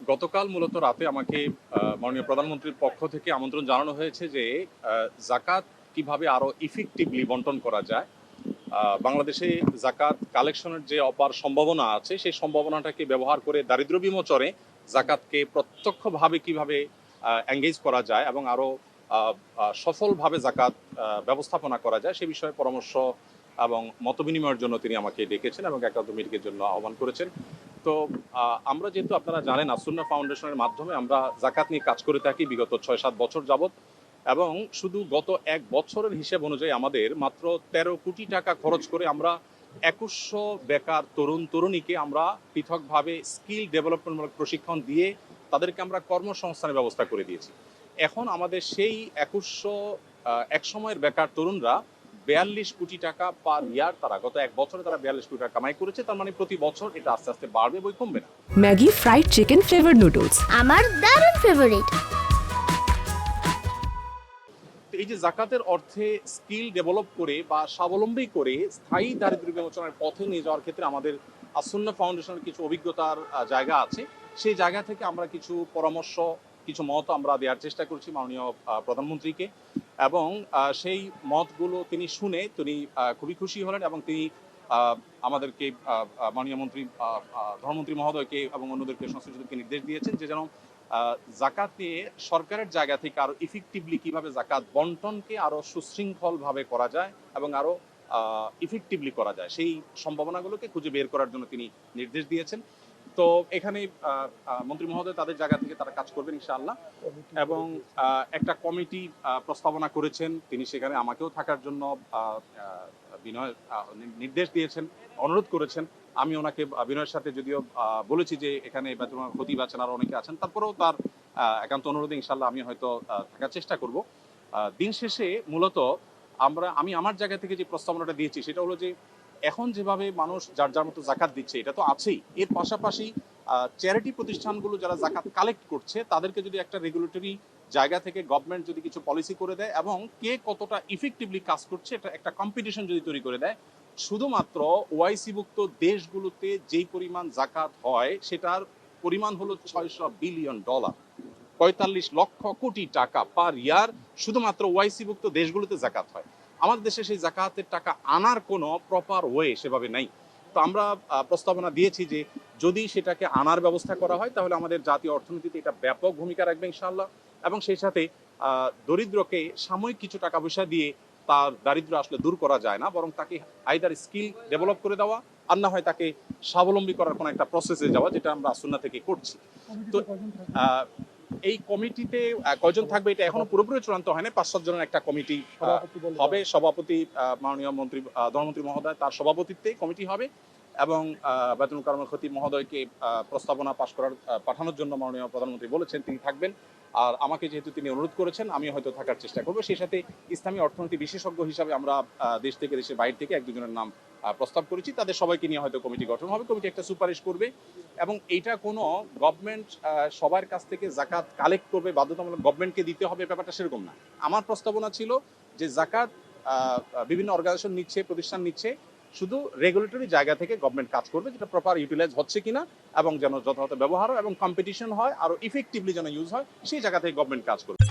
গতকাল মূলত রাতে আমাকে মাননীয় প্রধানমন্ত্রীর পক্ষ থেকে আমন্ত্রণ জানানো হয়েছে যে জাকাত কিভাবে আরো ইফেক্টিভলি বন্টন করা যায়। বাংলাদেশে জাকাত কালেকশনের যে অপার সম্ভাবনা আছে সেই সম্ভাবনাটাকে ব্যবহার করে দারিদ্র বিমোচনে জাকাতকে প্রত্যক্ষভাবে কিভাবে এঙ্গেজ করা যায় এবং আরো সফলভাবে জাকাত ব্যবস্থাপনা করা যায় সে বিষয়ে পরামর্শ এবং মতবিনিময়ের জন্য তিনি আমাকে ডেকেছেন এবং একান্ত মিটিংয়ের জন্য আহ্বান করেছেন। তো আমরা যেহেতু আপনারা জানেন আসুন্না ফাউন্ডেশনের মাধ্যমে আমরা জাকাত নিয়ে কাজ করে থাকি বিগত ৬-৭ বছর যাবত, এবং শুধু গত ১ বছরের হিসেব অনুযায়ী আমাদের মাত্র ১৩ কোটি টাকা খরচ করে আমরা ২১০০ বেকার তরুণ তরুণীকে আমরা পৃথকভাবে স্কিল ডেভেলপমেন্টমূলক প্রশিক্ষণ দিয়ে তাদেরকে আমরা কর্মসংস্থানের ব্যবস্থা করে দিয়েছি। এখন আমাদের সেই ২১০০ একসময়ের বেকার তরুণরা ৪২ কোটি টাকা পার ইয়ার, তারা গত ১ বছরে তারা ৪২ কোটি টাকা কামাই করেছে। তার মানে প্রতি বছর এটা আস্তে আস্তে বাড়বে, বই কমবে না। Maggi fried chicken flavour noodles আমার দারুণ ফেভারিট। এই যে জাকাতের অর্থে স্কিল ডেভেলপ করে বা স্বাবলম্বী করে স্থায়ী দারিদ্র্য বিমোচনের পথে নিয়ে যাওয়ার ক্ষেত্রে আমাদের আসুন্না ফাউন্ডেশনের কিছু অভিজ্ঞতার জায়গা আছে। সেই জায়গা থেকে আমরা কিছু পরামর্শ, কিছু মত আমরা দেওয়ার চেষ্টা করছি মাননীয় প্রধানমন্ত্রীকে, এবং সেই মতগুলো তিনি শুনে তিনি খুবই খুশি হলেন এবং তিনি আমাদেরকে মাননীয় মন্ত্রী ধর্মমন্ত্রী মহোদয়কে এবং অন্যদেরকে সংশ্লিষ্টদেরকে নির্দেশ দিয়েছেন যে যেন জাকাত নিয়ে সরকারের জায়গা থেকে আরো ইফেক্টিভলি কিভাবে জাকাত বন্টনকে আরো সুশৃঙ্খলভাবে করা যায় এবং আরো ইফেক্টিভলি করা যায় সেই সম্ভাবনাগুলোকে খুঁজে বের করার জন্য তিনি নির্দেশ দিয়েছেন। তো এখানে মন্ত্রী মহোদয় তাদের জায়গা থেকে তারা কাজ করবেন ইনশাআল্লাহ, এবং একটা কমিটি প্রস্তাবনা করেছেন। তিনি সেখানে আমাকেও থাকার জন্য বিনয় নির্দেশ দিয়েছেন, অনুরোধ করেছেন। আমি ওনাকে বিনয়ের সাথে যদিও বলেছি যে এখানে বেতনের খতিব আছেন আর অনেকে আছেন, তারপরেও তার একান্ত অনুরোধে ইনশাআল্লাহ আমি হয়তো থাকার চেষ্টা করব। দিন শেষে মূলত আমি আমার জায়গা থেকে যে প্রস্তাবনাটা দিয়েছি সেটা হলো যে এখন যেভাবে মানুষ যার যার মতো জাকাত দিচ্ছে এটা তো আছেই, এর পাশাপাশি চ্যারিটি প্রতিষ্ঠানগুলো যারা জাকাত কালেক্ট করছে তাদেরকে যদি একটা রেগুলেটরি জায়গা থেকে গভর্নমেন্ট যদি কিছু পলিসি করে দেয় এবং কে কতটা ইফেক্টিভলি কাজ করছে এটা একটা কম্পিটিশন যদি তৈরি করে দেয়, শুধুমাত্র ওআইসিভুক্ত দেশগুলোতে যেই পরিমাণ জাকাত হয় সেটার পরিমাণ হলো $৬০০ বিলিয়ন, ৪৫ লক্ষ কোটি টাকা পার ইয়ার শুধুমাত্র ওআইসিভুক্ত দেশগুলোতে জাকাত হয়। আমাদের দেশে সেই জাকাতের টাকা আনার কোনো প্রপার ওয়ে সেভাবে নাই। তো আমরা প্রস্তাবনা দিয়েছি যে যদি সেটাকে আনার ব্যবস্থা করা হয় তাহলে আমাদের জাতীয় অর্থনীতিতে এটা ব্যাপক ভূমিকা রাখবে ইনশাআল্লাহ, এবং সেই সাথে দরিদ্রকে সাময়িক কিছু টাকা পয়সা দিয়ে তার দারিদ্র আসলে দূর করা যায় না, বরং তাকে আইদার স্কিল ডেভেলপ করে দেওয়া আর না হয় তাকে স্বাবলম্বী করার কোনো একটা প্রসেসে যাওয়া, যেটা আমরা আসুন্না থেকে করছি। তো এই কমিটিতে কয়জন থাকবে এটা এখনো পুরোপুরি চূড়ান্ত হয়নি। ৫-৭ জনের একটা কমিটি হবে। সভাপতি মাননীয় মন্ত্রী ধর্মমন্ত্রী মহোদয়, তার সভাপতিত্বে কমিটি হবে, এবং বায়তুল কারমের খতিব মহোদয়কে প্রস্তাবনা পাঠানোর জন্য মাননীয় প্রধানমন্ত্রী বলেছেন তিনি থাকবেন। আর আমাকে যেহেতু তিনি অনুরোধ করেছেন আমি হয়তো থাকার চেষ্টা করবো। সেই সাথে ইসলামী অর্থনীতি বিশেষজ্ঞ হিসাবে আমরা দেশ থেকে দেশের বাইরে থেকে ১-২ জনের নাম প্রস্তাব করেছি। তাদের সবাইকে নিয়ে হয়তো কমিটি গঠন হবে, কমিটি একটা সুপারিশ করবে, এবং এইটা কোনো গভর্নমেন্ট সবার কাছ থেকে জাকাত কালেক্ট করবে বাধ্যতামূলক গভর্নমেন্টকে দিতে হবে ব্যাপারটা সেরকম না। আমার প্রস্তাবনা ছিল যে জাকাত বিভিন্ন অর্গানাইজেশন নিচ্ছে, প্রতিষ্ঠান নিচ্ছে, শুধু রেগুলেটরি জায়গা থেকে গভর্নমেন্ট কাজ করবে, যেটা প্রপার ইউটিলাইজ হচ্ছে কিনা এবং যেন যথাযথ ব্যবহার হয় এবং কম্পিটিশন হয় আরো ইফেক্টিভলি যেন ইউজ হয় সেই জায়গা থেকে গভর্নমেন্ট কাজ করবে।